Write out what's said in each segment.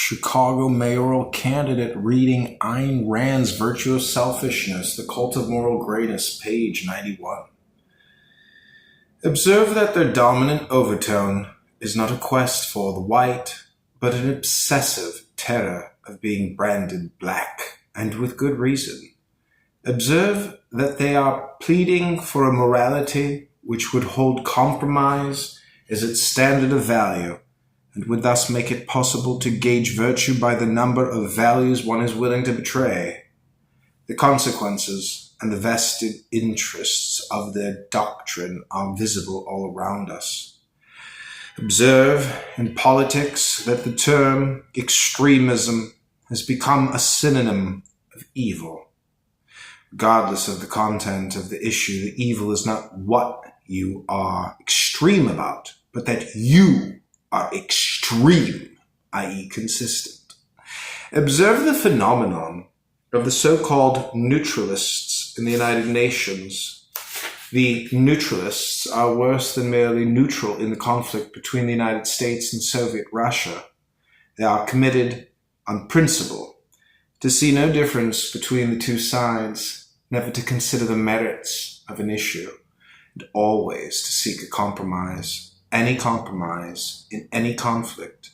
Chicago mayoral candidate reading Ayn Rand's Virtue of Selfishness, The Cult of Moral Greatness, page 91. Observe that their dominant overtone is not a quest for the white, but an obsessive terror of being branded black, and with good reason. Observe that they are pleading for a morality which would hold compromise as its standard of value, and would thus make it possible to gauge virtue by the number of values one is willing to betray. The consequences and the vested interests of their doctrine are visible all around us. Observe in politics that the term extremism has become a synonym of evil. Regardless of the content of the issue, the evil is not what you are extreme about, but that you are extreme, i.e. consistent. Observe the phenomenon of the so-called neutralists in the United Nations. The neutralists are worse than merely neutral in the conflict between the United States and Soviet Russia. They are committed on principle to see no difference between the two sides, never to consider the merits of an issue, and always to seek a compromise. Any compromise in any conflict,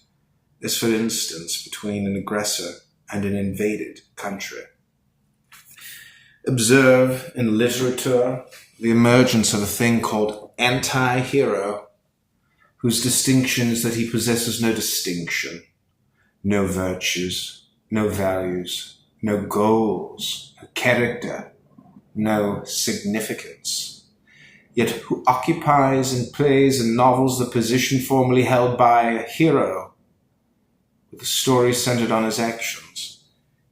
as for instance between an aggressor and an invaded country. Observe in literature the emergence of a thing called anti-hero, whose distinction is that he possesses no distinction, no virtues, no values, no goals, no character, no significance, yet who occupies and plays in novels the position formerly held by a hero, with the story centered on his actions.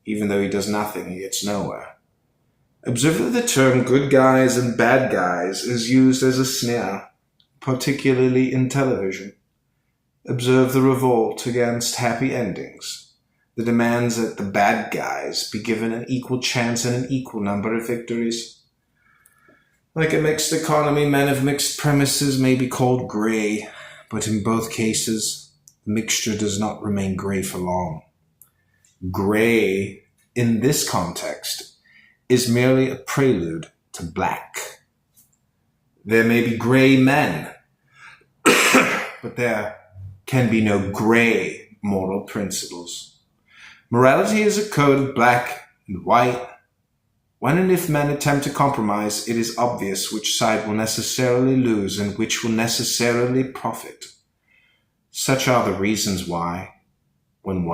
Even though he does nothing, he gets nowhere. Observe that the term good guys and bad guys is used as a snare, particularly in television. Observe the revolt against happy endings, the demands that the bad guys be given an equal chance and an equal number of victories. Like a mixed economy, men of mixed premises may be called gray, but in both cases, the mixture does not remain gray for long. Gray, in this context, is merely a prelude to black. There may be gray men, but there can be no gray moral principles. Morality is a code of black and white. When and if men attempt to compromise, it is obvious which side will necessarily lose and which will necessarily profit. Such are the reasons why, when one